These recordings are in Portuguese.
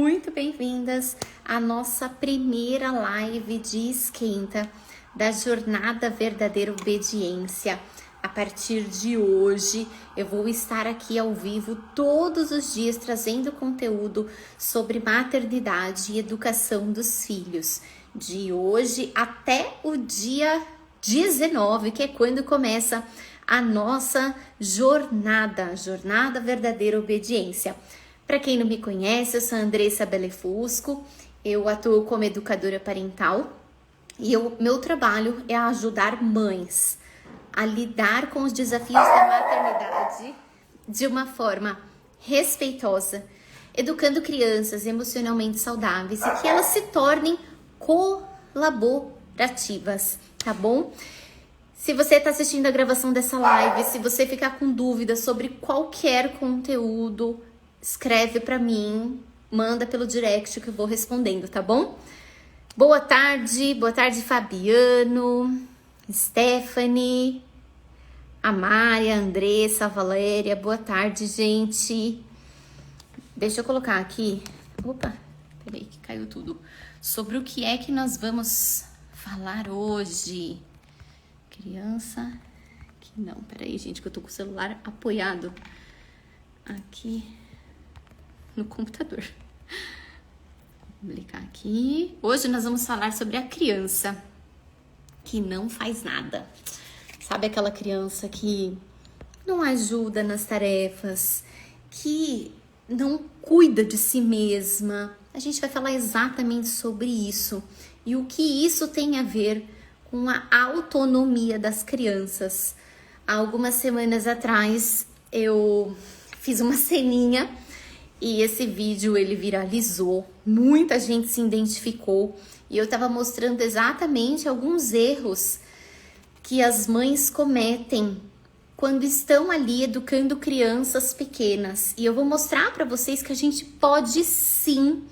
Muito bem-vindas à nossa primeira live de esquenta da Jornada Verdadeira Obediência. A partir de hoje, eu vou estar aqui ao vivo todos os dias trazendo conteúdo sobre maternidade e educação dos filhos. De hoje até o dia 19, que é quando começa a nossa Jornada Verdadeira Obediência. Para quem não me conhece, eu sou a Andressa Belefusco, eu atuo como educadora parental e meu trabalho é ajudar mães a lidar com os desafios da maternidade de uma forma respeitosa, educando crianças emocionalmente saudáveis e que elas se tornem colaborativas, tá bom? Se você está assistindo a gravação dessa live, se você ficar com dúvidas sobre qualquer conteúdo, escreve para mim, manda pelo direct que eu vou respondendo, tá bom? Boa tarde Fabiano, Stephanie, a Maria, a Andressa, a Valéria, boa tarde, gente. Deixa eu colocar aqui, opa, peraí que caiu tudo, sobre o que é que nós vamos falar hoje. Criança, que não, peraí, gente, que eu tô com o celular apoiado aqui no computador. Vou clicar aqui. Hoje nós vamos falar sobre a criança que não faz nada. Sabe aquela criança que não ajuda nas tarefas, que não cuida de si mesma? A gente vai falar exatamente sobre isso e o que isso tem a ver com a autonomia das crianças. Há algumas semanas atrás eu fiz uma ceninha e esse vídeo ele viralizou, muita gente se identificou e eu estava mostrando exatamente alguns erros que as mães cometem quando estão ali educando crianças pequenas. E eu vou mostrar para vocês que a gente pode sim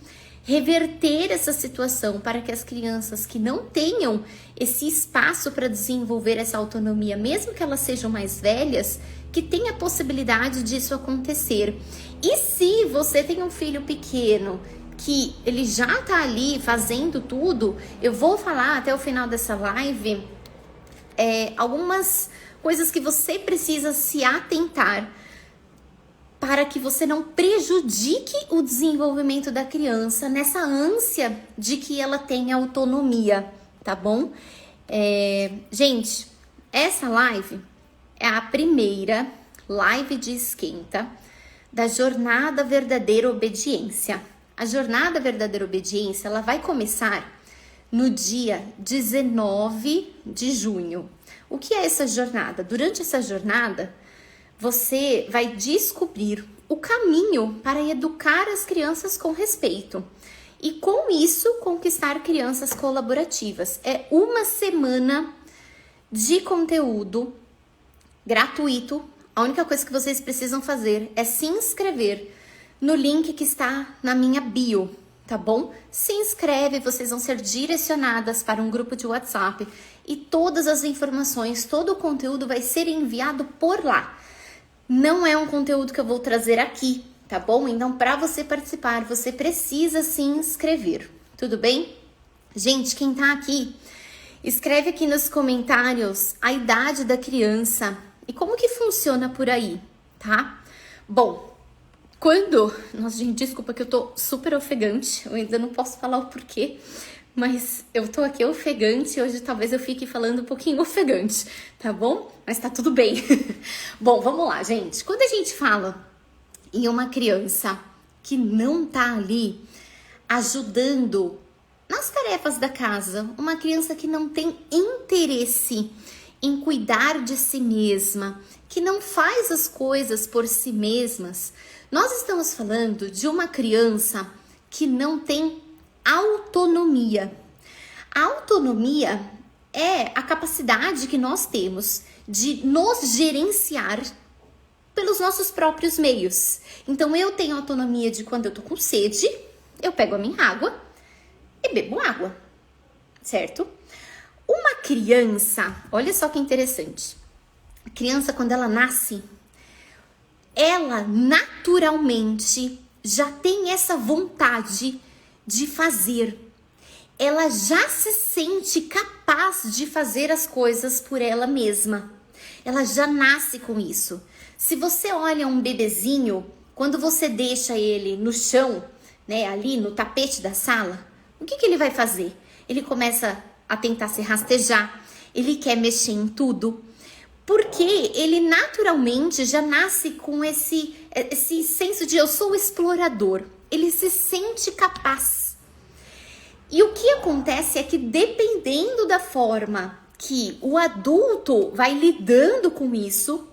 reverter essa situação para que as crianças que não tenham esse espaço para desenvolver essa autonomia, mesmo que elas sejam mais velhas, que tenha a possibilidade disso acontecer. E se você tem um filho pequeno que ele já tá ali fazendo tudo, eu vou falar até o final dessa live algumas coisas que você precisa se atentar para que você não prejudique o desenvolvimento da criança nessa ânsia de que ela tenha autonomia, tá bom? Gente, essa live é a primeira live de esquenta da Jornada Verdadeira Obediência. A Jornada Verdadeira Obediência, ela vai começar no dia 19 de junho. O que é essa jornada? Durante essa jornada, você vai descobrir o caminho para educar as crianças com respeito e com isso conquistar crianças colaborativas. É uma semana de conteúdo gratuito. A única coisa que vocês precisam fazer é se inscrever no link que está na minha bio, tá bom? Se inscreve, vocês vão ser direcionadas para um grupo de WhatsApp e todas as informações, todo o conteúdo vai ser enviado por lá. Não é um conteúdo que eu vou trazer aqui, tá bom? Então, para você participar, você precisa se inscrever, tudo bem? Gente, quem tá aqui, escreve aqui nos comentários a idade da criança e como que funciona por aí, tá? Bom, nossa, gente, desculpa que eu tô super ofegante, eu ainda não posso falar o porquê, mas eu tô aqui ofegante, hoje talvez eu fique falando um pouquinho ofegante, tá bom? Mas tá tudo bem. Bom, vamos lá, gente. Quando a gente fala em uma criança que não tá ali ajudando nas tarefas da casa, uma criança que não tem interesse em cuidar de si mesma, que não faz as coisas por si mesmas, nós estamos falando de uma criança que não tem autonomia. A autonomia é a capacidade que nós temos de nos gerenciar pelos nossos próprios meios. Então, eu tenho autonomia de quando eu tô com sede, eu pego a minha água e bebo água, certo? Uma criança, olha só que interessante. A criança, quando ela nasce, ela naturalmente já tem essa vontade de fazer. Ela já se sente capaz de fazer as coisas por ela mesma. Ela já nasce com isso. Se você olha um bebezinho, quando você deixa ele no chão, né, ali no tapete da sala, o que ele vai fazer? Ele começa a tentar se rastejar, ele quer mexer em tudo, porque ele naturalmente já nasce com esse senso de eu sou explorador. Ele se sente capaz. E o que acontece é que dependendo da forma que o adulto vai lidando com isso,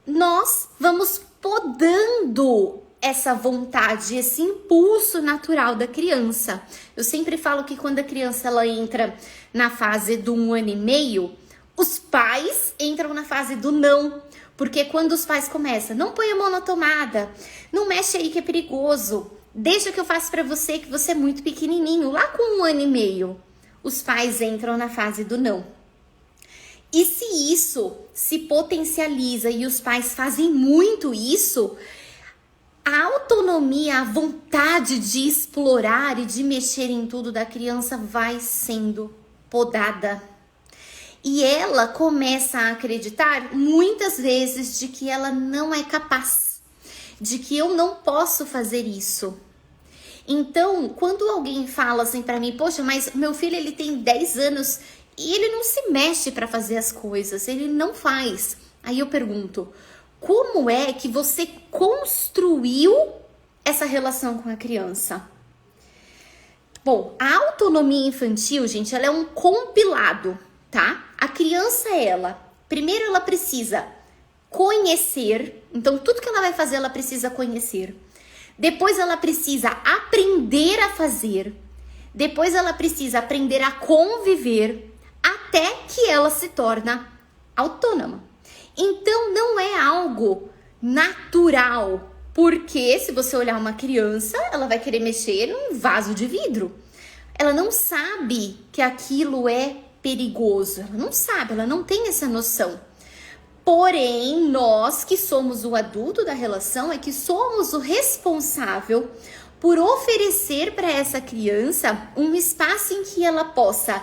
nós vamos podando essa vontade, esse impulso natural da criança. Eu sempre falo que quando a criança ela entra na fase do 1 ano e meio, os pais entram na fase do não. Porque quando os pais começam, não põe a mão na tomada, não mexe aí que é perigoso, deixa que eu faço pra você que você é muito pequenininho, lá com 1 ano e meio, os pais entram na fase do não. E se isso se potencializa e os pais fazem muito isso, a autonomia, a vontade de explorar e de mexer em tudo da criança vai sendo podada. E ela começa a acreditar muitas vezes de que ela não é capaz, de que eu não posso fazer isso. Então, quando alguém fala assim pra mim, poxa, mas meu filho ele tem 10 anos e ele não se mexe para fazer as coisas, ele não faz. Aí eu pergunto, como é que você construiu essa relação com a criança? Bom, a autonomia infantil, gente, ela é um compilado, tá? A criança, primeiro ela precisa conhecer, então tudo que ela vai fazer, ela precisa conhecer. Depois ela precisa aprender a fazer. Depois ela precisa aprender a conviver, até que ela se torna autônoma. Então não é algo natural, porque se você olhar uma criança, ela vai querer mexer num vaso de vidro. Ela não sabe que aquilo é perigoso, ela não sabe, ela não tem essa noção. Porém, nós que somos o adulto da relação, é que somos o responsável por oferecer para essa criança um espaço em que ela possa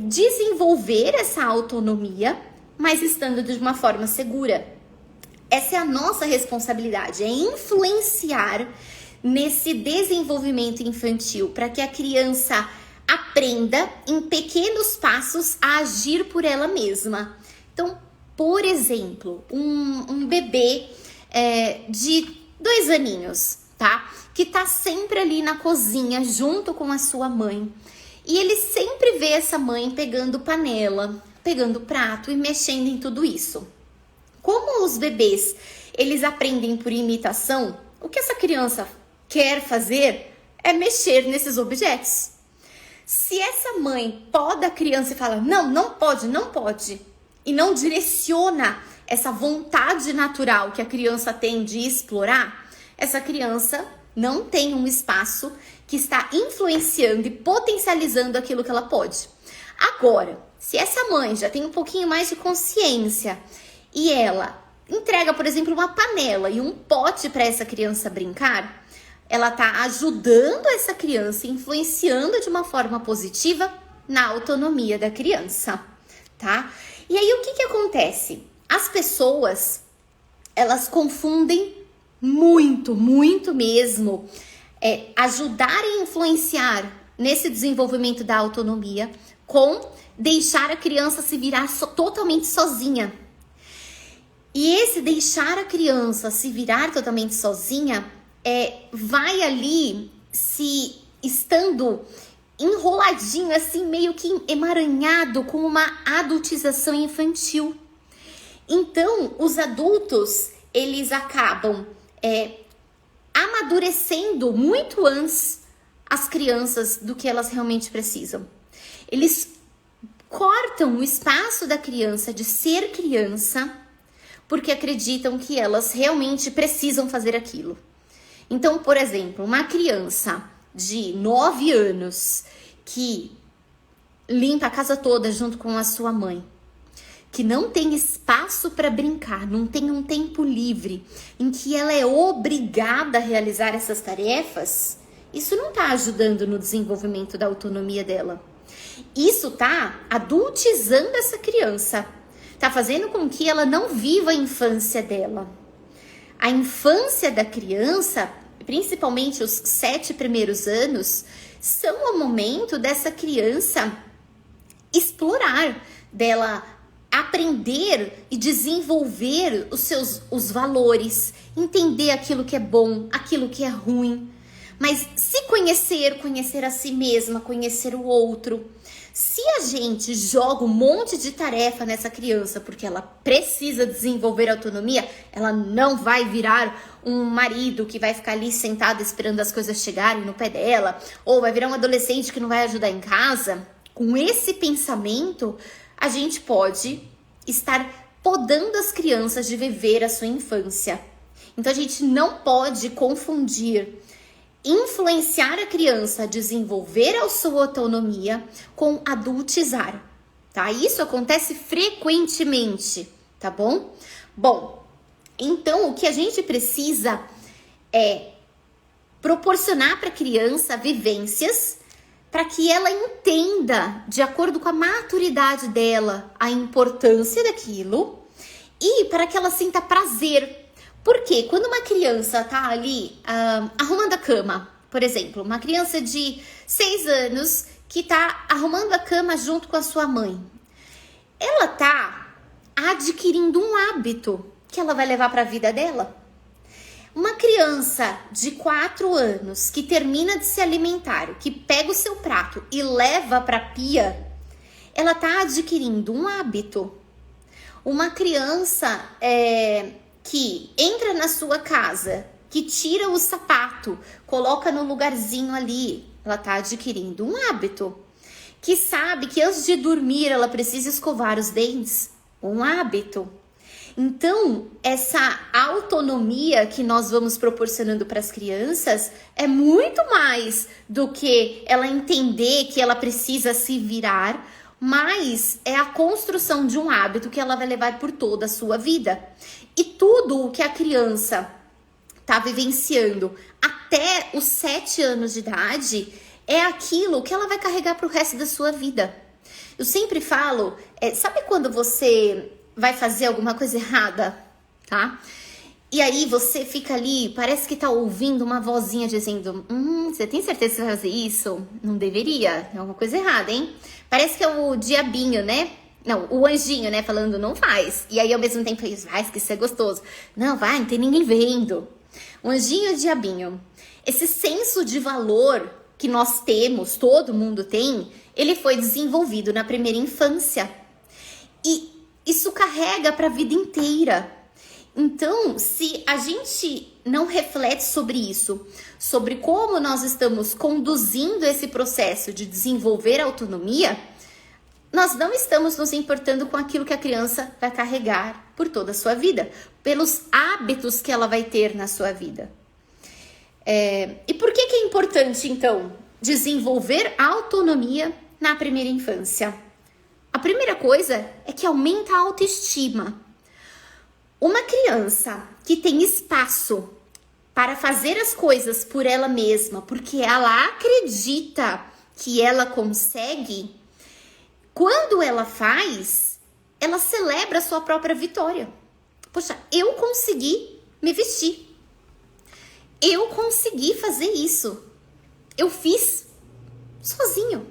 desenvolver essa autonomia, mas estando de uma forma segura. Essa é a nossa responsabilidade, é influenciar nesse desenvolvimento infantil para que a criança aprenda em pequenos passos a agir por ela mesma. Então, por exemplo, um bebê de 2 aninhos, tá? Que tá sempre ali na cozinha junto com a sua mãe. E ele sempre vê essa mãe pegando panela, pegando prato e mexendo em tudo isso. Como os bebês, eles aprendem por imitação, o que essa criança quer fazer é mexer nesses objetos. Se essa mãe poda a criança e fala, não pode, e não direciona essa vontade natural que a criança tem de explorar, essa criança não tem um espaço que está influenciando e potencializando aquilo que ela pode. Agora, se essa mãe já tem um pouquinho mais de consciência e ela entrega, por exemplo, uma panela e um pote para essa criança brincar, ela está ajudando essa criança, influenciando de uma forma positiva na autonomia da criança, tá? E aí, o que acontece? As pessoas, elas confundem muito mesmo ajudar e influenciar nesse desenvolvimento da autonomia com deixar a criança se virar totalmente sozinha. E esse deixar a criança se virar totalmente sozinha vai ali se estando enroladinho, assim, meio que emaranhado com uma adultização infantil. Então, os adultos, eles acabam amadurecendo muito antes as crianças do que elas realmente precisam. Eles cortam o espaço da criança de ser criança porque acreditam que elas realmente precisam fazer aquilo. Então, por exemplo, uma criança de 9 anos que limpa a casa toda junto com a sua mãe, que não tem espaço para brincar, não tem um tempo livre, em que ela é obrigada a realizar essas tarefas, isso não está ajudando no desenvolvimento da autonomia dela. Isso está adultizando essa criança, está fazendo com que ela não viva a infância dela. A infância da criança, principalmente os 7 primeiros anos, são o momento dessa criança explorar, dela aprender e desenvolver os valores, entender aquilo que é bom, aquilo que é ruim, mas se conhecer a si mesma, conhecer o outro. Se a gente joga um monte de tarefa nessa criança porque ela precisa desenvolver autonomia, ela não vai virar um marido que vai ficar ali sentado esperando as coisas chegarem no pé dela, ou vai virar um adolescente que não vai ajudar em casa. Com esse pensamento, a gente pode estar podando as crianças de viver a sua infância. Então a gente não pode confundir influenciar a criança a desenvolver a sua autonomia com adultizar, tá? Isso acontece frequentemente, tá bom? Bom, então o que a gente precisa é proporcionar para a criança vivências para que ela entenda, de acordo com a maturidade dela, a importância daquilo e para que ela sinta prazer. Porque quando uma criança tá ali arrumando a cama, por exemplo, uma criança de 6 anos que tá arrumando a cama junto com a sua mãe, ela tá adquirindo um hábito que ela vai levar para a vida dela. Uma criança de 4 anos que termina de se alimentar, que pega o seu prato e leva para a pia, ela tá adquirindo um hábito. Uma criança que entra na sua casa, que tira o sapato, coloca no lugarzinho ali, ela tá adquirindo um hábito. Que sabe que antes de dormir ela precisa escovar os dentes, um hábito. Então, essa autonomia que nós vamos proporcionando para as crianças é muito mais do que ela entender que ela precisa se virar, mas é a construção de um hábito que ela vai levar por toda a sua vida. E tudo o que a criança está vivenciando até os 7 anos de idade é aquilo que ela vai carregar para o resto da sua vida. Eu sempre falo, sabe quando você vai fazer alguma coisa errada, tá? E aí você fica ali, parece que tá ouvindo uma vozinha dizendo, você tem certeza que você vai fazer isso? Não deveria, é alguma coisa errada, hein? Parece que é o diabinho, né? Não, o anjinho, né? Falando, não faz. E aí, ao mesmo tempo, vai, que isso é gostoso. Não, vai, não tem ninguém vendo. O anjinho e o diabinho. Esse senso de valor que nós temos, todo mundo tem, ele foi desenvolvido na primeira infância. E isso carrega para a vida inteira. Então, se a gente não reflete sobre isso, sobre como nós estamos conduzindo esse processo de desenvolver a autonomia, nós não estamos nos importando com aquilo que a criança vai carregar por toda a sua vida, pelos hábitos que ela vai ter na sua vida. E por que é importante, então, desenvolver a autonomia na primeira infância? A primeira coisa é que aumenta a autoestima. Uma criança que tem espaço para fazer as coisas por ela mesma, porque ela acredita que ela consegue, quando ela faz, ela celebra a sua própria vitória. Poxa, eu consegui me vestir. Eu consegui fazer isso. Eu fiz sozinho.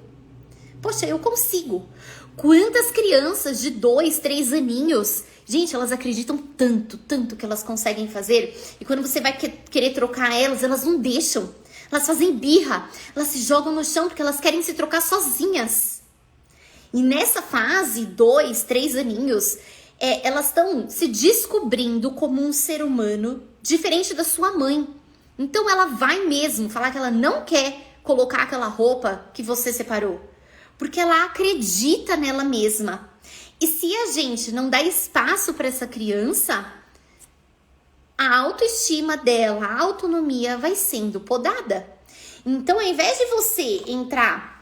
Poxa, eu consigo. Quantas crianças de 2, 3 aninhos, gente, elas acreditam tanto que elas conseguem fazer. E quando você vai querer trocar elas, elas não deixam. Elas fazem birra. Elas se jogam no chão porque elas querem se trocar sozinhas. E nessa fase, 2, 3 aninhos, elas estão se descobrindo como um ser humano diferente da sua mãe. Então ela vai mesmo falar que ela não quer colocar aquela roupa que você separou, porque ela acredita nela mesma. E se a gente não dá espaço para essa criança, a autoestima dela, a autonomia vai sendo podada. Então, ao invés de você entrar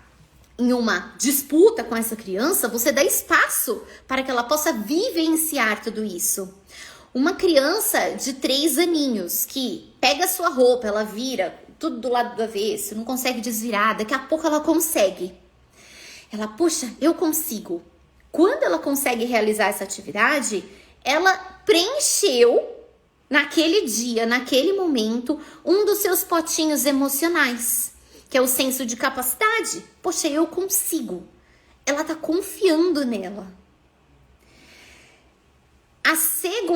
em uma disputa com essa criança, você dá espaço para que ela possa vivenciar tudo isso. Uma criança de 3 aninhos que pega a sua roupa, ela vira tudo do lado do avesso, não consegue desvirar, daqui a pouco ela consegue. Ela, puxa, eu consigo. Quando ela consegue realizar essa atividade, ela preencheu naquele dia, naquele momento, um dos seus potinhos emocionais, que é o senso de capacidade. Poxa, eu consigo. Ela tá confiando nela.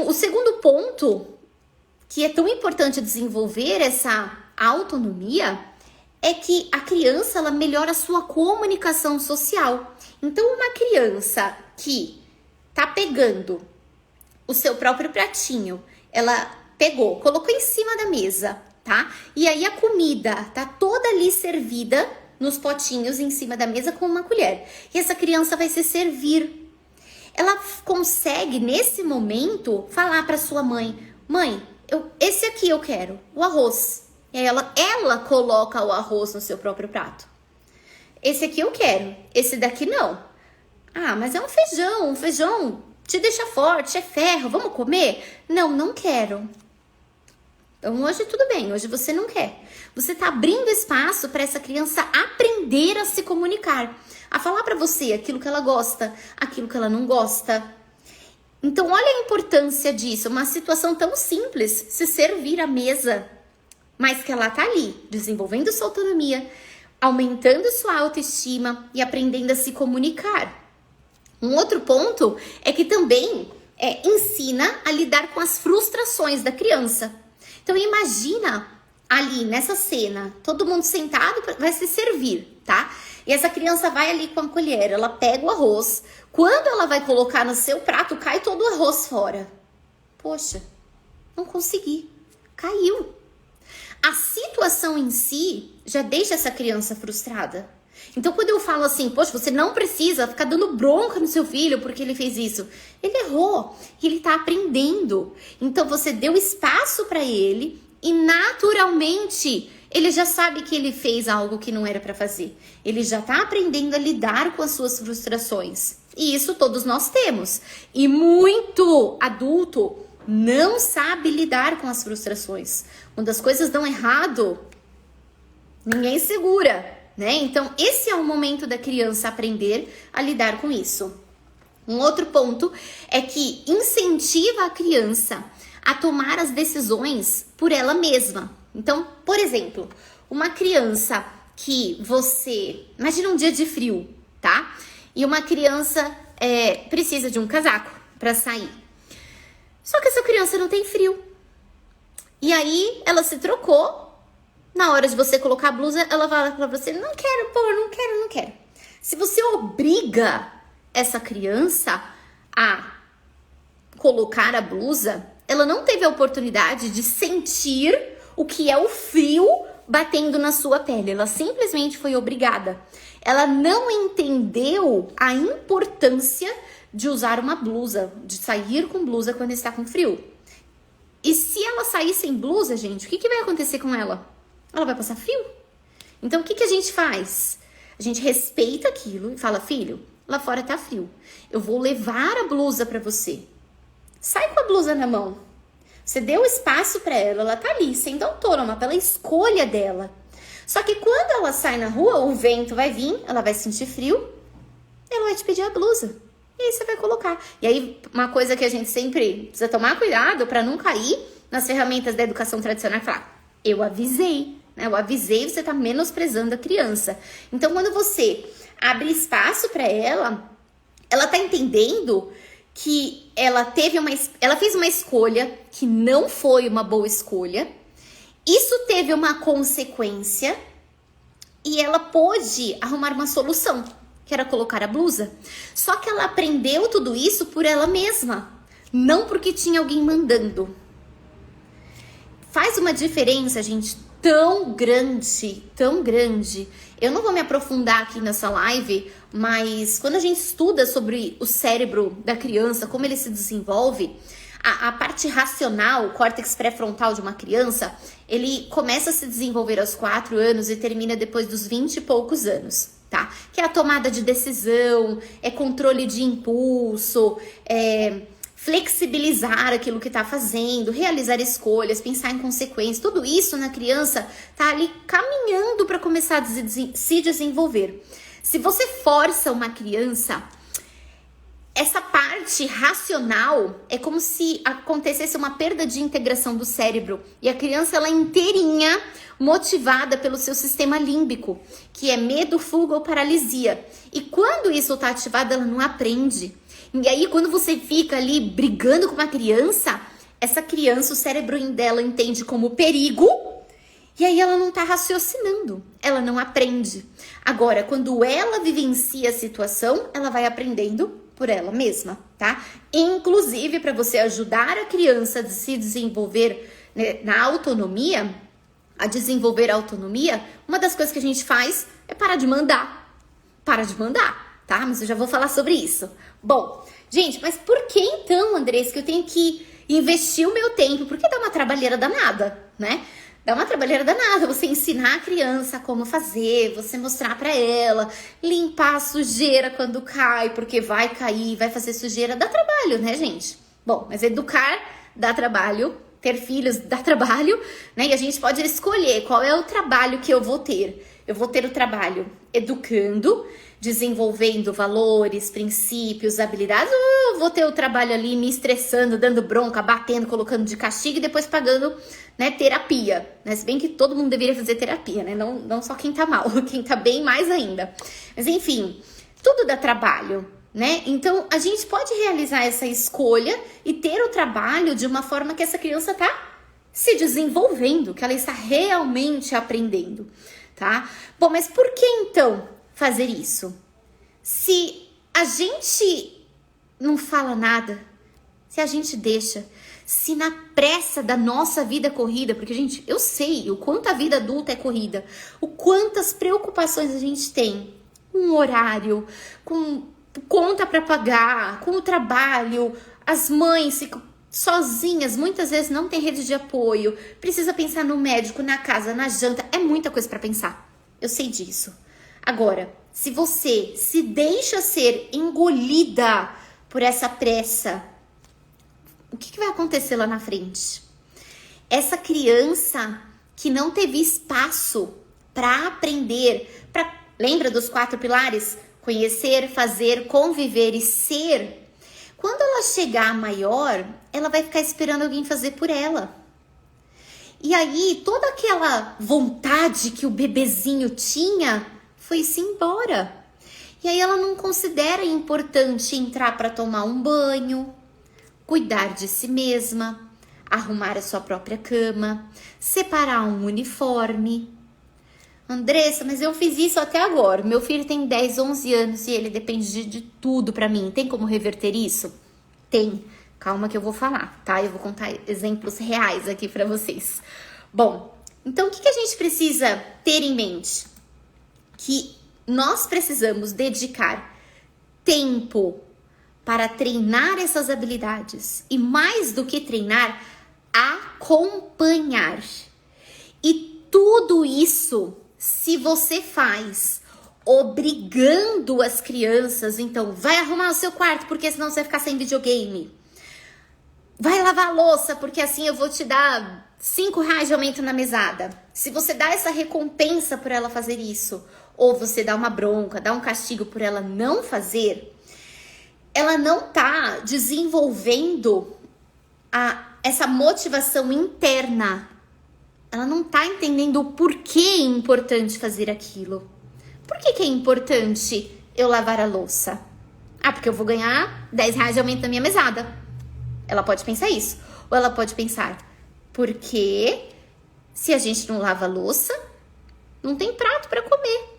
O segundo ponto, que é tão importante desenvolver essa autonomia, é que a criança, ela melhora a sua comunicação social. Então, uma criança que tá pegando o seu próprio pratinho, ela pegou, colocou em cima da mesa, tá? E aí a comida tá toda ali servida nos potinhos em cima da mesa com uma colher. E essa criança vai se servir. Ela consegue, nesse momento, falar para sua mãe: mãe, esse aqui eu quero, o arroz. E aí ela coloca o arroz no seu próprio prato. Esse aqui eu quero, esse daqui não. Ah, mas é um feijão te deixa forte, é ferro, vamos comer? Não, não quero. Então hoje tudo bem, hoje você não quer. Você tá abrindo espaço para essa criança aprender a se comunicar, a falar para você aquilo que ela gosta, aquilo que ela não gosta. Então olha a importância disso, uma situação tão simples, se servir à mesa, mas que ela tá ali, desenvolvendo sua autonomia, aumentando sua autoestima e aprendendo a se comunicar. Um outro ponto é que também ensina a lidar com as frustrações da criança. Então imagina ali nessa cena, todo mundo sentado vai se servir, tá? E essa criança vai ali com a colher, ela pega o arroz. Quando ela vai colocar no seu prato, cai todo o arroz fora. Poxa, não consegui, caiu. A situação em si já deixa essa criança frustrada. Então, quando eu falo assim, poxa, você não precisa ficar dando bronca no seu filho porque ele fez isso. Ele errou e ele tá aprendendo. Então, você deu espaço para ele e, naturalmente, ele já sabe que ele fez algo que não era para fazer. Ele já tá aprendendo a lidar com as suas frustrações. E isso todos nós temos. E muito adulto não sabe lidar com as frustrações. Quando as coisas dão errado, ninguém segura. Né? Então, esse é o momento da criança aprender a lidar com isso. Um outro ponto é que incentiva a criança a tomar as decisões por ela mesma. Então, por exemplo, uma criança que você... Imagina um dia de frio, tá? E uma criança precisa de um casaco para sair. Só que essa criança não tem frio. E aí, ela se trocou. Na hora de você colocar a blusa, ela vai falar pra você: não quero pôr, não quero. Se você obriga essa criança a colocar a blusa, ela não teve a oportunidade de sentir o que é o frio batendo na sua pele. Ela simplesmente foi obrigada. Ela não entendeu a importância de usar uma blusa, de sair com blusa quando está com frio. E se ela sair sem blusa, gente, o que vai acontecer com ela? Ela vai passar frio. Então, o que a gente faz? A gente respeita aquilo e fala: filho, lá fora tá frio. Eu vou levar a blusa pra você. Sai com a blusa na mão. Você deu espaço pra ela, ela tá ali, sendo autônoma, pela escolha dela. Só que quando ela sai na rua, o vento vai vir, ela vai sentir frio, ela vai te pedir a blusa. E aí você vai colocar. E aí, uma coisa que a gente sempre precisa tomar cuidado pra não cair nas ferramentas da educação tradicional é falar: eu avisei. Eu avisei, você tá menosprezando a criança. Então, quando você abre espaço para ela tá entendendo que ela fez uma escolha que não foi uma boa escolha. Isso teve uma consequência e ela pôde arrumar uma solução, que era colocar a blusa. Só que ela aprendeu tudo isso por ela mesma, não porque tinha alguém mandando. Faz uma diferença, gente, tão grande, tão grande. Eu não vou me aprofundar aqui nessa live, mas quando a gente estuda sobre o cérebro da criança, como ele se desenvolve, A parte racional, o córtex pré-frontal de uma criança, ele começa a se desenvolver aos 4 anos e termina depois dos 20 e poucos anos, tá? Que é a tomada de decisão, é controle de impulso, flexibilizar aquilo que tá fazendo, realizar escolhas, pensar em consequências, tudo isso na criança tá ali caminhando para começar a se desenvolver. Se você força uma criança, essa parte racional é como se acontecesse uma perda de integração do cérebro e a criança ela é inteirinha motivada pelo seu sistema límbico, que é medo, fuga ou paralisia. E quando isso tá ativado, ela não aprende. E aí quando você fica ali brigando com uma criança, essa criança, o cérebro dela entende como perigo e aí ela não tá raciocinando, ela não aprende. Agora, quando ela vivencia a situação, ela vai aprendendo por ela mesma, tá? Inclusive, para você ajudar a criança a se desenvolver, né, na autonomia, a desenvolver a autonomia, uma das coisas que a gente faz é parar de mandar. Para de mandar, tá? Mas eu já vou falar sobre isso. Bom, gente, mas por que então, Andressa, que eu tenho que investir o meu tempo? Porque dá uma trabalheira danada, né? Dá uma trabalheira danada você ensinar a criança como fazer, você mostrar pra ela, limpar a sujeira quando cai, porque vai cair, vai fazer sujeira, dá trabalho, né, gente? Bom, mas educar dá trabalho, ter filhos dá trabalho, né? E a gente pode escolher qual é o trabalho que eu vou ter. Eu vou ter o trabalho educando, desenvolvendo valores, princípios, habilidades, ou eu vou ter o trabalho ali me estressando, dando bronca, batendo, colocando de castigo e depois pagando, né, terapia, né? Se bem que todo mundo deveria fazer terapia, né? Não só quem tá mal, quem tá bem mais ainda. Mas enfim, tudo dá trabalho, né? Então a gente pode realizar essa escolha e ter o trabalho de uma forma que essa criança tá se desenvolvendo, que ela está realmente aprendendo, tá? Bom, mas por que então fazer isso? Se a gente não fala nada, se a gente deixa, se na pressa da nossa vida corrida, porque, gente, eu sei o quanto a vida adulta é corrida, o quantas preocupações a gente tem, com o horário, com conta para pagar, com o trabalho, as mães ficam sozinhas, muitas vezes não tem rede de apoio, precisa pensar no médico, na casa, na janta, é muita coisa para pensar, eu sei disso. Agora, se você se deixa ser engolida por essa pressa, o que vai acontecer lá na frente? Essa criança que não teve espaço para aprender, lembra dos 4 pilares? Conhecer, fazer, conviver e ser. Quando ela chegar maior, ela vai ficar esperando alguém fazer por ela. E aí, toda aquela vontade que o bebezinho tinha foi-se embora. E aí ela não considera importante entrar para tomar um banho, cuidar de si mesma, arrumar a sua própria cama, separar um uniforme. Andressa, mas eu fiz isso até agora. Meu filho tem 10, 11 anos e ele depende de tudo pra mim. Tem como reverter isso? Tem. Calma que eu vou falar, tá? Eu vou contar exemplos reais aqui pra vocês. Bom, então o que a gente precisa ter em mente? Que nós precisamos dedicar tempo para treinar essas habilidades e, mais do que treinar, acompanhar. E tudo isso, se você faz obrigando as crianças, então vai arrumar o seu quarto porque senão você vai ficar sem videogame, vai lavar a louça porque assim eu vou te dar R$5 de aumento na mesada. Se você dá essa recompensa por ela fazer isso, ou você dá uma bronca, dá um castigo por ela não fazer, ela não tá desenvolvendo essa motivação interna. Ela não tá entendendo o porquê é importante fazer aquilo. Por que é importante eu lavar a louça? Ah, porque eu vou ganhar R$10 de aumento na minha mesada. Ela pode pensar isso. Ou ela pode pensar, porque se a gente não lava a louça, não tem prato para comer.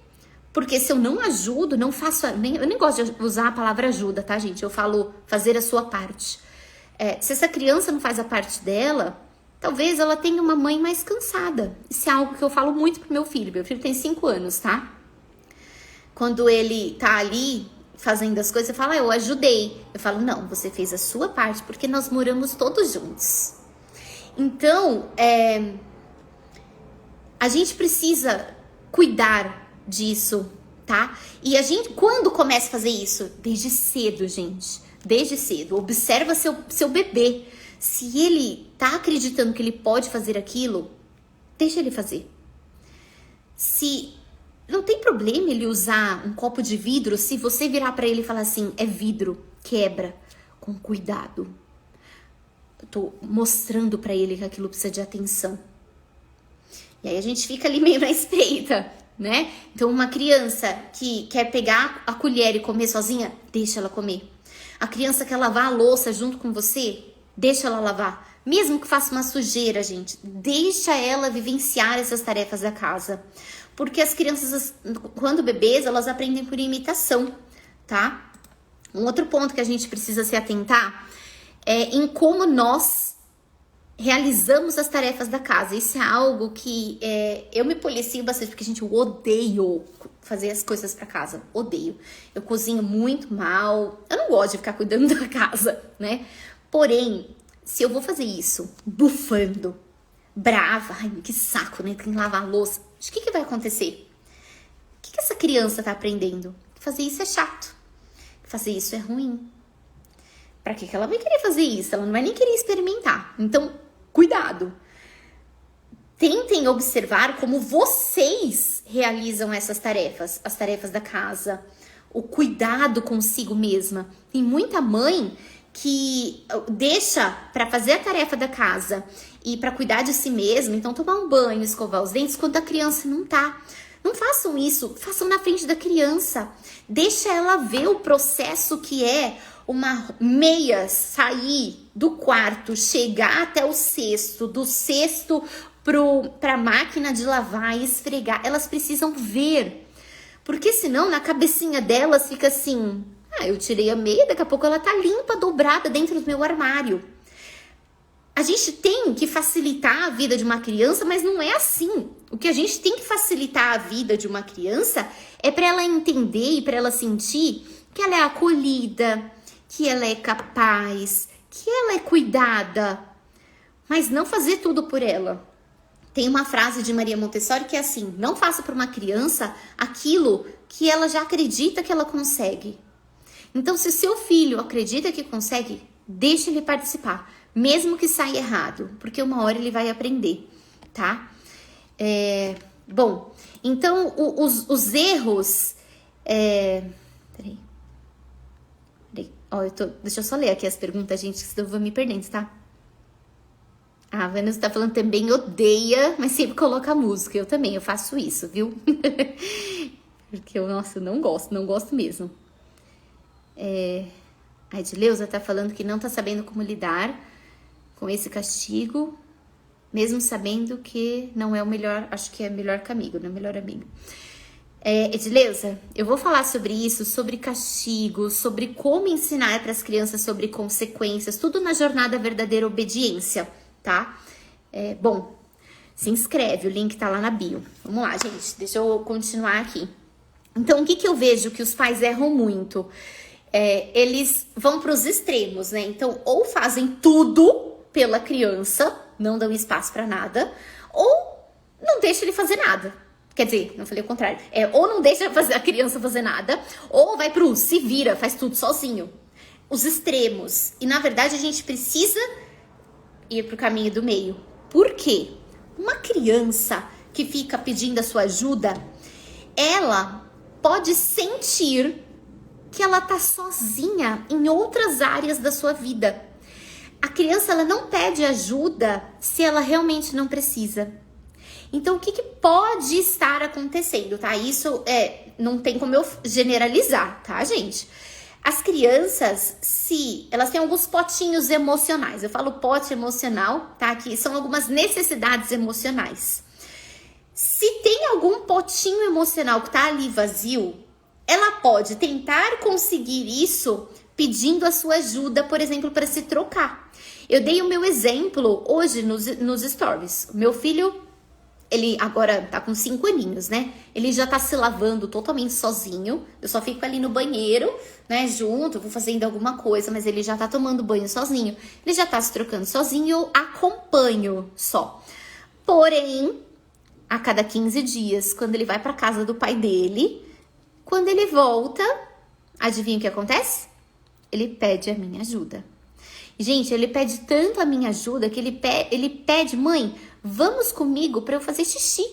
Porque se eu não ajudo, não faço... eu nem gosto de usar a palavra ajuda, tá, gente? Eu falo fazer a sua parte. Se essa criança não faz a parte dela, talvez ela tenha uma mãe mais cansada. Isso é algo que eu falo muito pro meu filho. Meu filho tem 5 anos, tá? Quando ele tá ali fazendo as coisas, você fala, eu ajudei. Eu falo, não, você fez a sua parte, porque nós moramos todos juntos. Então, a gente precisa cuidar disso, tá? E a gente, quando começa a fazer isso? Desde cedo, gente. Desde cedo. Observa seu bebê. Se ele tá acreditando que ele pode fazer aquilo, deixa ele fazer. Se não tem problema ele usar um copo de vidro, se você virar pra ele e falar assim, é vidro, quebra, com cuidado. Eu tô mostrando pra ele que aquilo precisa de atenção. E aí a gente fica ali meio na espreita, né? Então uma criança que quer pegar a colher e comer sozinha, deixa ela comer. A criança quer lavar a louça junto com você, deixa ela lavar. Mesmo que faça uma sujeira, gente, deixa ela vivenciar essas tarefas da casa. Porque as crianças, quando bebês, elas aprendem por imitação, tá? Um outro ponto que a gente precisa se atentar é em como nós realizamos as tarefas da casa. Isso é algo que eu me policio bastante, porque, gente, eu odeio fazer as coisas pra casa. Odeio. Eu cozinho muito mal. Eu não gosto de ficar cuidando da casa, né? Porém, se eu vou fazer isso bufando, brava, ai, que saco, né? Tem que lavar a louça. O que vai acontecer? O que essa criança tá aprendendo? Fazer isso é chato. Fazer isso é ruim. Pra que ela vai querer fazer isso? Ela não vai nem querer experimentar. Então, cuidado. Tentem observar como vocês realizam essas tarefas. As tarefas da casa. O cuidado consigo mesma. Tem muita mãe que deixa para fazer a tarefa da casa e para cuidar de si mesma, então tomar um banho, escovar os dentes quando a criança não tá. Não façam isso, façam na frente da criança. Deixa ela ver o processo que é uma meia sair do quarto, chegar até o cesto, do cesto pra máquina de lavar e esfregar. Elas precisam ver, porque senão na cabecinha delas fica assim, eu tirei a meia, daqui a pouco ela tá limpa, dobrada dentro do meu armário. A gente tem que facilitar a vida de uma criança, mas não é assim. O que a gente tem que facilitar a vida de uma criança é para ela entender e para ela sentir que ela é acolhida, que ela é capaz, que ela é cuidada, mas não fazer tudo por ela. Tem uma frase de Maria Montessori que é assim, não faça para uma criança aquilo que ela já acredita que ela consegue. Então, se seu filho acredita que consegue, deixe ele participar, mesmo que saia errado, porque uma hora ele vai aprender, tá? Bom, então, os erros... Peraí. Deixa eu só ler aqui as perguntas, gente, que senão eu vou me perdendo, tá? A Vanessa tá falando também, odeia, mas sempre coloca música. Eu também, eu faço isso, viu? Porque eu, nossa, não gosto mesmo. A Edileuza tá falando que não tá sabendo como lidar com esse castigo, mesmo sabendo que não é o melhor, acho que é o melhor amigo, não é o melhor amigo. Edileuza, eu vou falar sobre isso, sobre castigo, sobre como ensinar para as crianças sobre consequências, tudo na jornada verdadeira obediência, tá? Bom, se inscreve, o link tá lá na bio. Vamos lá, gente, deixa eu continuar aqui. Então, o que eu vejo que os pais erram muito? Eles vão para os extremos, né? Então, ou fazem tudo pela criança, não dão espaço para nada, ou não deixa ele fazer nada. Quer dizer, não falei o contrário. Ou não deixa a criança fazer nada, ou vai pro se vira, faz tudo sozinho. Os extremos. E, na verdade, a gente precisa ir pro caminho do meio. Por quê? Uma criança que fica pedindo a sua ajuda, ela pode sentir que ela tá sozinha em outras áreas da sua vida. A criança, ela não pede ajuda se ela realmente não precisa. Então, o que pode estar acontecendo, tá? Isso não tem como eu generalizar, tá, gente? As crianças, se elas têm alguns potinhos emocionais, eu falo pote emocional, tá? Que são algumas necessidades emocionais. Se tem algum potinho emocional que tá ali vazio, ela pode tentar conseguir isso pedindo a sua ajuda, por exemplo, para se trocar. Eu dei o meu exemplo hoje nos stories. O meu filho Ele agora tá com 5 aninhos, né? Ele já tá se lavando totalmente sozinho. Eu só fico ali no banheiro, né, junto, vou fazendo alguma coisa, mas ele já tá tomando banho sozinho. Ele já tá se trocando sozinho, eu acompanho só. Porém, a cada 15 dias, quando ele vai pra casa do pai dele, quando ele volta, adivinha o que acontece? Ele pede a minha ajuda. Gente, ele pede tanto a minha ajuda que ele pede, mãe, vamos comigo para eu fazer xixi.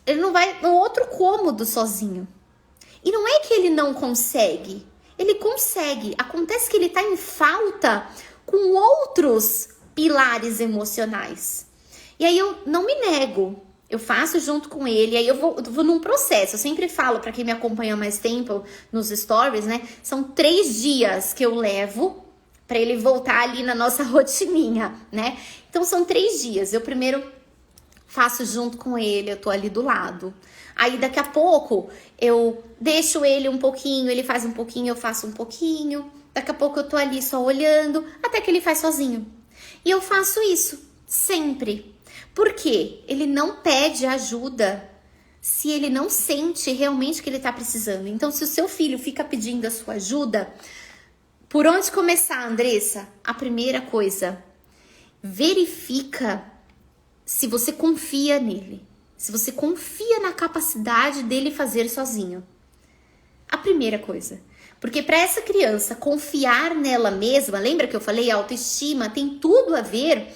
Ele não vai no outro cômodo sozinho. E não é que ele não consegue. Ele consegue. Acontece que ele tá em falta com outros pilares emocionais. E aí eu não me nego. Eu faço junto com ele, aí eu vou num processo. Eu sempre falo, para quem me acompanha há mais tempo nos stories, né? São 3 dias que eu levo para ele voltar ali na nossa rotininha, né? Então são 3 dias. Eu primeiro faço junto com ele, eu tô ali do lado. Aí daqui a pouco eu deixo ele um pouquinho, ele faz um pouquinho, eu faço um pouquinho. Daqui a pouco eu tô ali só olhando, até que ele faz sozinho. E eu faço isso sempre. Por quê? Ele não pede ajuda se ele não sente realmente que ele tá precisando. Então, se o seu filho fica pedindo a sua ajuda, por onde começar, Andressa? A primeira coisa, verifica se você confia nele. Se você confia na capacidade dele fazer sozinho. A primeira coisa. Porque para essa criança confiar nela mesma, lembra que eu falei, a autoestima tem tudo a ver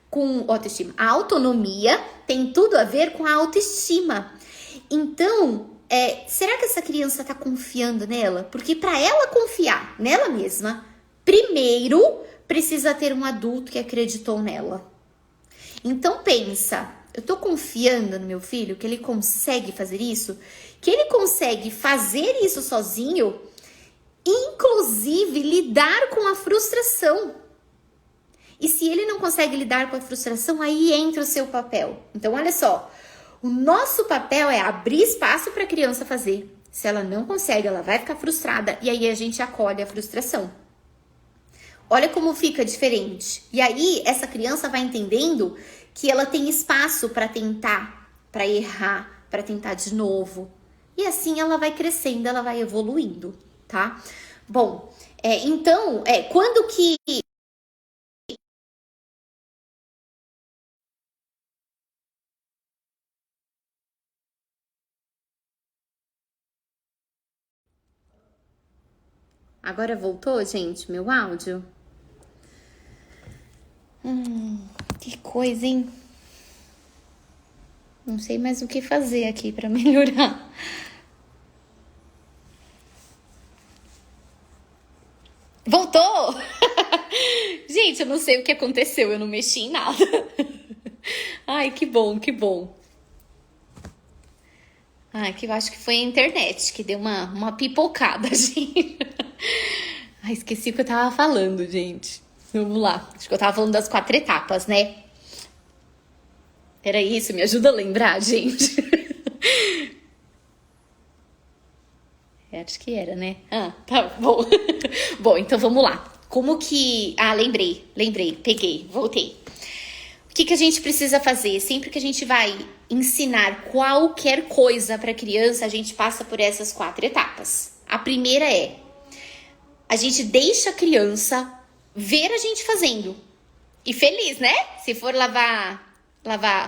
com autoestima. A autonomia tem tudo a ver com a autoestima. Então, será que essa criança está confiando nela? Porque para ela confiar nela mesma, primeiro precisa ter um adulto que acreditou nela. Então pensa, eu tô confiando no meu filho que ele consegue fazer isso? Que ele consegue fazer isso sozinho? Inclusive lidar com a frustração. E se ele não consegue lidar com a frustração, aí entra o seu papel. Então, olha só. O nosso papel é abrir espaço para a criança fazer. Se ela não consegue, ela vai ficar frustrada. E aí a gente acolhe a frustração. Olha como fica diferente. E aí essa criança vai entendendo que ela tem espaço para tentar, para errar, para tentar de novo. E assim ela vai crescendo, ela vai evoluindo, tá? Bom, então, quando que... Agora voltou, gente, meu áudio? Que coisa, hein? Não sei mais o que fazer aqui para melhorar. Voltou! Gente, eu não sei o que aconteceu, eu não mexi em nada. Ai, que bom, que bom. Ai, que eu acho que foi a internet que deu uma pipocada, gente. Ai, esqueci o que eu tava falando, gente. Vamos lá. Acho que eu tava falando das 4 etapas, né? Era isso, me ajuda a lembrar, gente. Acho que era, né? Ah, tá bom. Bom, então vamos lá. Como que... Ah, lembrei, peguei, voltei. O que a gente precisa fazer? Sempre que a gente vai ensinar qualquer coisa para criança, a gente passa por essas 4 etapas. A primeira a gente deixa a criança ver a gente fazendo. E feliz, né? Se for lavar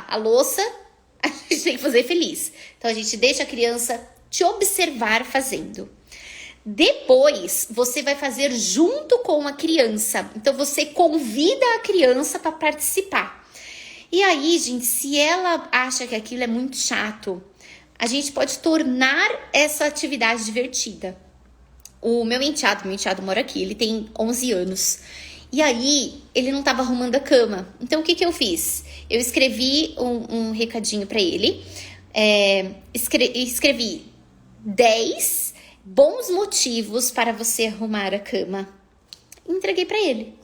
a louça, a gente tem que fazer feliz. Então, a gente deixa a criança te observar fazendo. Depois, você vai fazer junto com a criança. Então, você convida a criança para participar. E aí, gente, se ela acha que aquilo é muito chato, a gente pode tornar essa atividade divertida. O meu enteado mora aqui, ele tem 11 anos. E aí, ele não estava arrumando a cama. Então, o que eu fiz? Eu escrevi um recadinho para ele. Escrevi 10 bons motivos para você arrumar a cama. Entreguei para ele.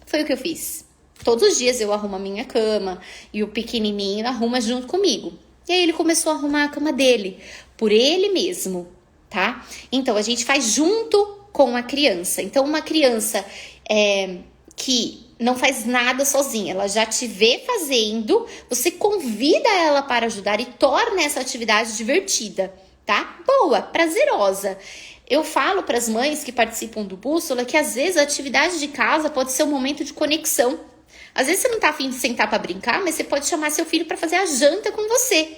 Foi o que eu fiz. Todos os dias eu arrumo a minha cama e o pequenininho arruma junto comigo. E aí ele começou a arrumar a cama dele, por ele mesmo, tá? Então, a gente faz junto com a criança. Então, uma criança que não faz nada sozinha, ela já te vê fazendo, você convida ela para ajudar e torna essa atividade divertida, tá? Boa, prazerosa. Eu falo para as mães que participam do Bússola que às vezes a atividade de casa pode ser um momento de conexão. Às vezes você não tá afim de sentar para brincar, mas você pode chamar seu filho para fazer a janta com você.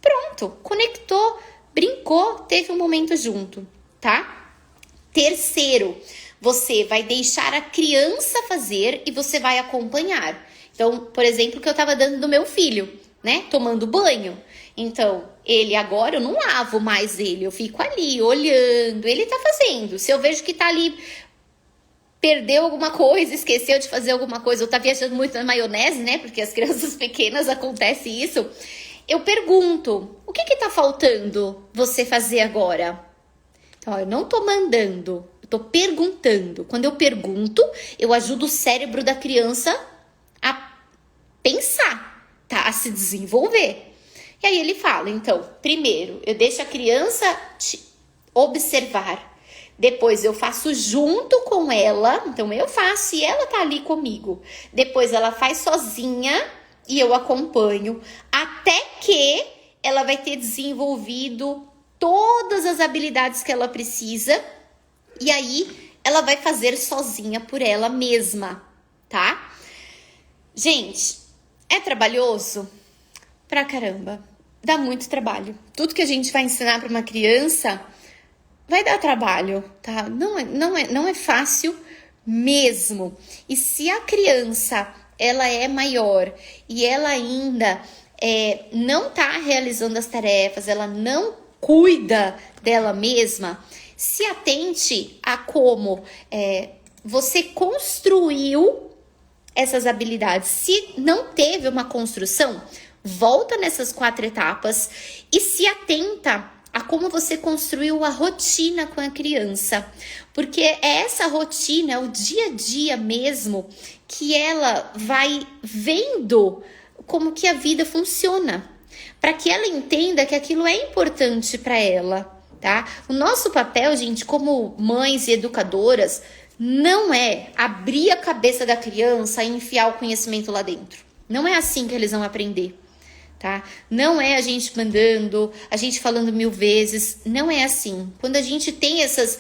Pronto, conectou, brincou, teve um momento junto, tá? Terceiro, você vai deixar a criança fazer e você vai acompanhar. Então, por exemplo, o que eu tava dando do meu filho, né? Tomando banho. Então, ele agora, eu não lavo mais ele, eu fico ali olhando, ele tá fazendo. Se eu vejo que tá ali, perdeu alguma coisa, esqueceu de fazer alguma coisa, ou tá viajando muito na maionese, né? Porque as crianças pequenas acontece isso. Eu pergunto, o que tá faltando você fazer agora? Então, eu não tô mandando, eu tô perguntando. Quando eu pergunto, eu ajudo o cérebro da criança a pensar, tá? A se desenvolver. E aí ele fala, então, primeiro, eu deixo a criança observar. Depois eu faço junto com ela, então eu faço e ela tá ali comigo. Depois ela faz sozinha e eu acompanho, até que ela vai ter desenvolvido todas as habilidades que ela precisa. E aí ela vai fazer sozinha por ela mesma, tá? Gente, é trabalhoso? Pra caramba. Dá muito trabalho. Tudo que a gente vai ensinar para uma criança vai dar trabalho, tá? Não é fácil mesmo. E se a criança ela é maior e ela ainda não tá realizando as tarefas, ela não cuida dela mesma, se atente a como você construiu essas habilidades. Se não teve uma construção, volta nessas 4 etapas e se atenta a como você construiu a rotina com a criança. Porque é essa rotina, é o dia a dia mesmo, que ela vai vendo como que a vida funciona. Para que ela entenda que aquilo é importante para ela, tá? O nosso papel, gente, como mães e educadoras, não é abrir a cabeça da criança e enfiar o conhecimento lá dentro. Não é assim que eles vão aprender. Tá? Não é a gente mandando, a gente falando 1000 vezes, não é assim. Quando a gente tem esses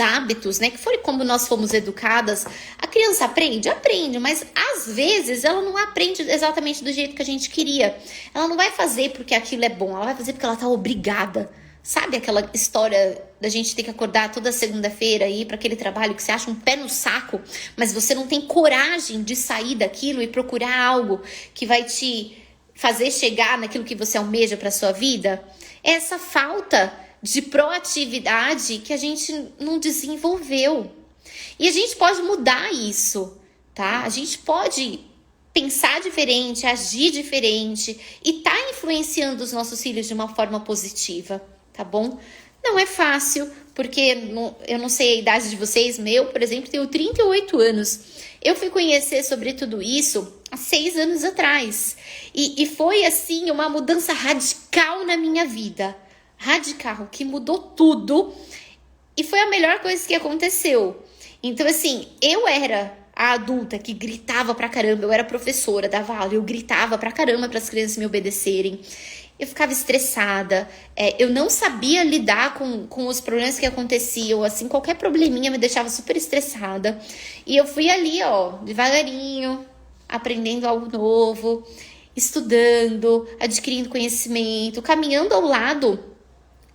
hábitos, né, que foi como nós fomos educadas, a criança aprende, mas às vezes ela não aprende exatamente do jeito que a gente queria. Ela não vai fazer porque aquilo é bom, ela vai fazer porque ela tá obrigada. Sabe aquela história da gente ter que acordar toda segunda-feira e ir para aquele trabalho que você acha um pé no saco, mas você não tem coragem de sair daquilo e procurar algo que vai te fazer chegar naquilo que você almeja para sua vida? É essa falta de proatividade que a gente não desenvolveu. E a gente pode mudar isso, tá? A gente pode pensar diferente, agir diferente e tá influenciando os nossos filhos de uma forma positiva. Tá bom? Não é fácil, porque eu não sei a idade de vocês, eu, por exemplo, tenho 38 anos. Eu fui conhecer sobre tudo isso há 6 anos atrás. E foi, assim, uma mudança radical na minha vida. Radical, que mudou tudo. E foi a melhor coisa que aconteceu. Então, assim, eu era a adulta que gritava pra caramba. Eu era professora, dava aula, eu gritava pra caramba para as crianças me obedecerem. Eu ficava estressada, eu não sabia lidar com os problemas que aconteciam, assim, qualquer probleminha me deixava super estressada. E eu fui ali, devagarinho, aprendendo algo novo, estudando, adquirindo conhecimento, caminhando ao lado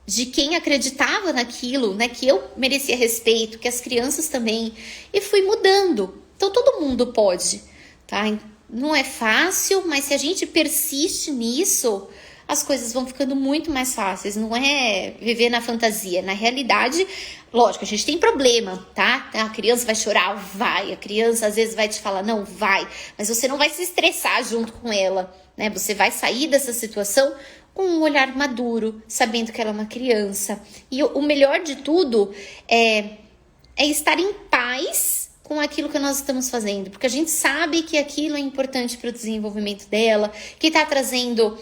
de quem acreditava naquilo, né, que eu merecia respeito, que as crianças também, e fui mudando. Então todo mundo pode, tá? Não é fácil, mas se a gente persiste nisso, as coisas vão ficando muito mais fáceis. Não é viver na fantasia. Na realidade, lógico, a gente tem problema, tá? A criança vai chorar, vai. A criança às vezes vai te falar, não, vai. Mas você não vai se estressar junto com ela, né? Você vai sair dessa situação com um olhar maduro, sabendo que ela é uma criança. E o melhor de tudo é estar em paz com aquilo que nós estamos fazendo, porque a gente sabe que aquilo é importante para o desenvolvimento dela, que está trazendo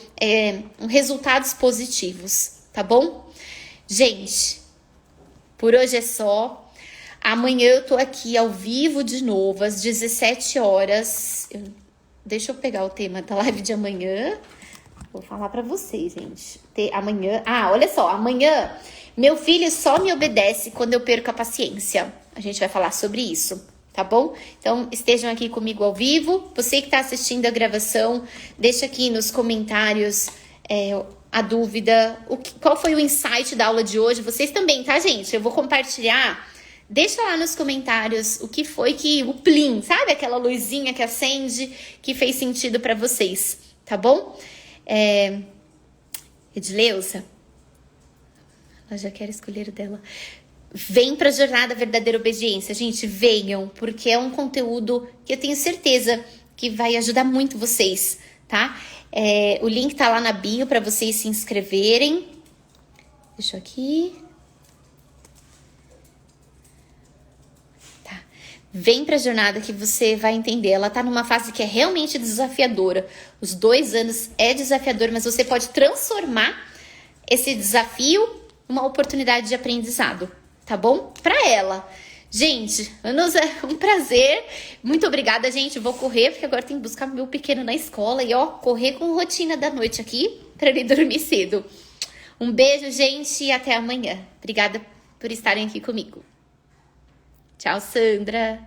resultados positivos, tá bom? Gente, por hoje é só. Amanhã eu tô aqui ao vivo de novo, às 17 horas. Deixa eu pegar o tema da live de amanhã. Vou falar pra vocês, gente. Amanhã... olha só. Amanhã, meu filho só me obedece quando eu perco a paciência. A gente vai falar sobre isso, tá bom? Então, estejam aqui comigo ao vivo. Você que tá assistindo a gravação, deixa aqui nos comentários a dúvida. Qual foi o insight da aula de hoje? Vocês também, tá, gente? Eu vou compartilhar... Deixa lá nos comentários o que foi que o plim, sabe? Aquela luzinha que acende, que fez sentido pra vocês, tá bom? Edileuza, ela já quer escolher o dela. Vem pra Jornada Verdadeira Obediência, gente, venham, porque é um conteúdo que eu tenho certeza que vai ajudar muito vocês, tá? O link tá lá na bio pra vocês se inscreverem. Deixa eu aqui... Vem pra jornada que você vai entender. Ela tá numa fase que é realmente desafiadora. Os 2 anos é desafiador, mas você pode transformar esse desafio numa oportunidade de aprendizado, tá bom? Pra ela. Gente, Anos, é um prazer. Muito obrigada, gente. Vou correr, porque agora tem que buscar meu pequeno na escola. E, correr com rotina da noite aqui, pra ele dormir cedo. Um beijo, gente, e até amanhã. Obrigada por estarem aqui comigo. Tchau, Sandra.